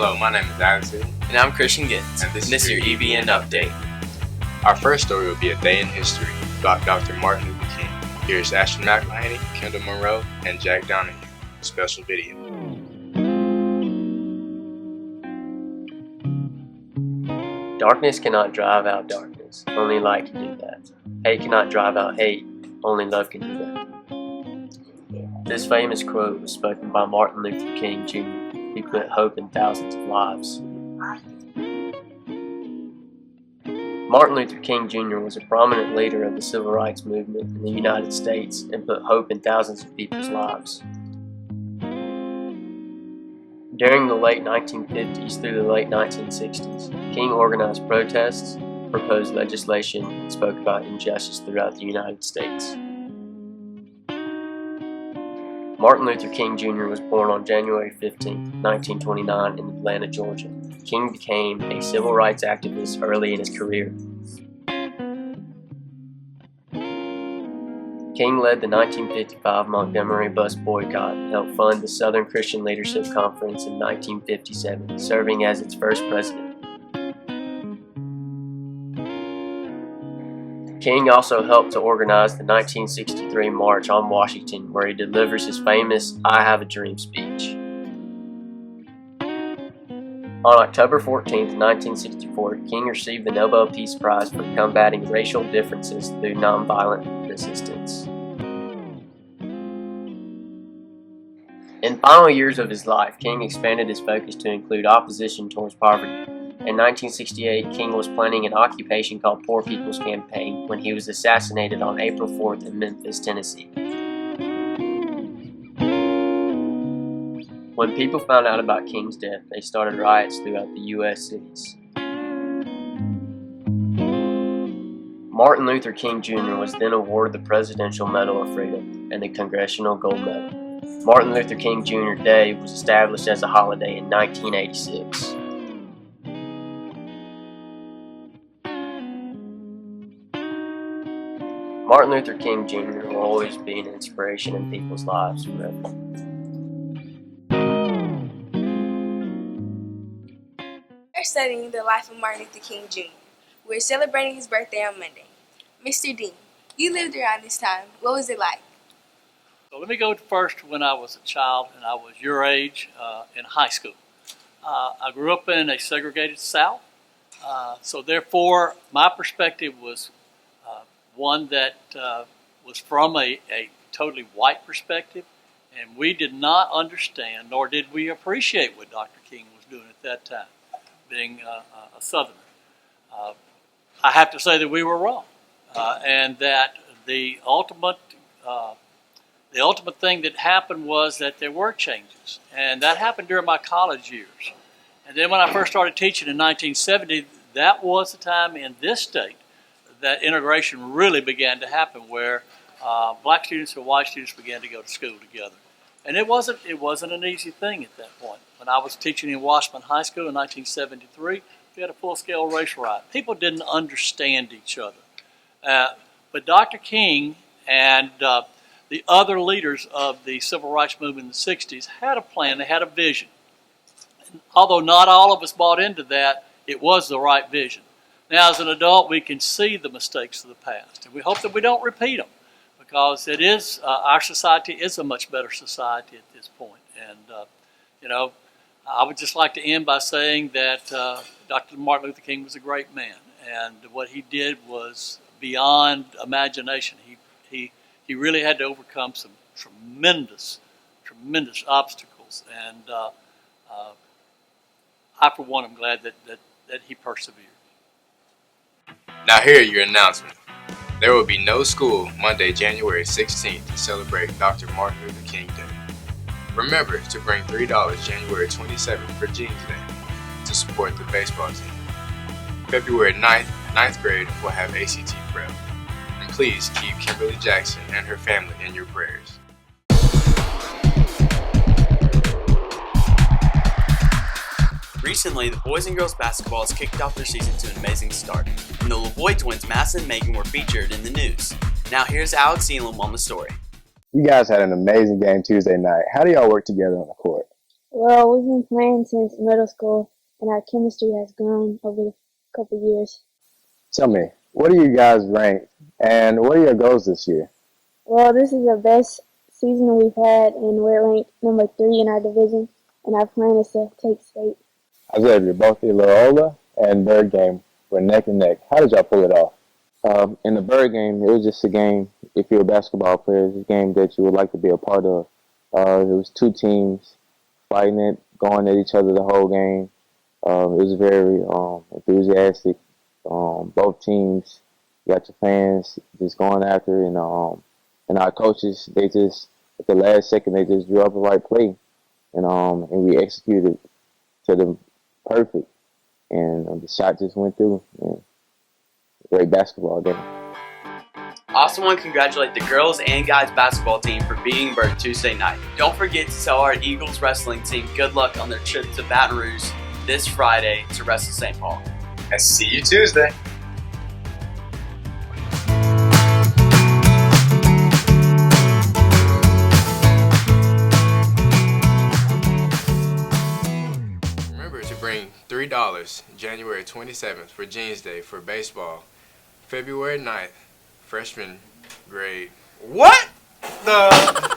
Hello, my name is Addison. And I'm Christian Gintz. And this is your EBN update. Our first story will be a day in history about Dr. Martin Luther King. Here's Ashton McElhaney, Kendall Monroe, and Jack Donahue. A special video. Darkness cannot drive out darkness. Only light can do that. Hate cannot drive out hate. Only love can do that. This famous quote was spoken by Martin Luther King Jr. He put hope in thousands of lives. Martin Luther King Jr. was a prominent leader of the civil rights movement in the United States and put hope in thousands of people's lives. During the late 1950s through the late 1960s, King organized protests, proposed legislation, and spoke about injustice throughout the United States. Martin Luther King Jr. was born on January 15, 1929 in Atlanta, Georgia. King became a civil rights activist early in his career. King led the 1955 Montgomery bus boycott and helped fund the Southern Christian Leadership Conference in 1957, serving as its first president. King also helped to organize the 1963 March on Washington, where he delivers his famous "I Have a Dream" speech. On October 14, 1964, King received the Nobel Peace Prize for combating racial differences through nonviolent resistance. In final years of his life, King expanded his focus to include opposition towards poverty. In 1968, King was planning an occupation called Poor People's Campaign when he was assassinated on April 4th in Memphis, Tennessee. When people found out about King's death, they started riots throughout the U.S. cities. Martin Luther King Jr. was then awarded the Presidential Medal of Freedom and the Congressional Gold Medal. Martin Luther King Jr. Day was established as a holiday in 1986. Martin Luther King Jr. will always be an inspiration in people's lives forever. We're studying the life of Martin Luther King Jr. We're celebrating his birthday on Monday. Mr. Dean, you lived around this time. What was it like? So let me go first when I was a child and I was your age in high school. I grew up in a segregated South, so therefore my perspective was one that was from a totally white perspective, and we did not understand nor did we appreciate what Dr. King was doing at that time, being a Southerner. I have to say that we were wrong, and that the ultimate thing that happened was that there were changes, and that happened during my college years. And then when I first started teaching in 1970, that was the time in this state that integration really began to happen, where black students and white students began to go to school together. And it wasn't an easy thing at that point. When I was teaching in Washburn High School in 1973, we had a full-scale race riot. People didn't understand each other. But Dr. King and the other leaders of the civil rights movement in the 60s had a plan, they had a vision. And although not all of us bought into that, it was the right vision. Now, as an adult, we can see the mistakes of the past, and we hope that we don't repeat them, because it is our society is a much better society at this point. And I would just like to end by saying that Dr. Martin Luther King was a great man, and what he did was beyond imagination. He really had to overcome some tremendous obstacles, and I, for one, am glad that he persevered. Now here are your announcements. There will be no school Monday, January 16th to celebrate Dr. Martin Luther King Day. Remember to bring $3 January 27th for Jeans Day to support the baseball team. February 9th, 9th grade will have ACT prep. And please keep Kimberly Jackson and her family in your prayers. Recently, the boys and girls basketball has kicked off their season to an amazing start, and the LaVoy twins, Madison and Megan, were featured in the news. Now here's Alex Elam on the story. You guys had an amazing game Tuesday night. How do y'all work together on the court? Well, we've been playing since middle school, and our chemistry has grown over the couple years. Tell me, what are you guys ranked, and what are your goals this year? Well, this is the best season we've had, and we're ranked number 3 in our division, and our plan is to take state. Xavier, both the Loyola and Bird game were neck and neck. How did y'all pull it off? In the Bird game, it was just a game, if you're a basketball player, it's a game that you would like to be a part of. It was two teams fighting it, going at each other the whole game. It was very enthusiastic. Both teams got your fans just going after, and our coaches, they just at the last second they just drew up the right play, and we executed to the perfect, and the shot just went through. And great basketball game. Also want to congratulate the girls and guys basketball team for beating Bird Tuesday night. Don't forget to tell our Eagles wrestling team good luck on their trip to Baton Rouge this Friday to wrestle St. Paul. And see you Tuesday. Remember to bring $3 January 27th for Jeans Day for baseball. February 9th, freshman grade. What the?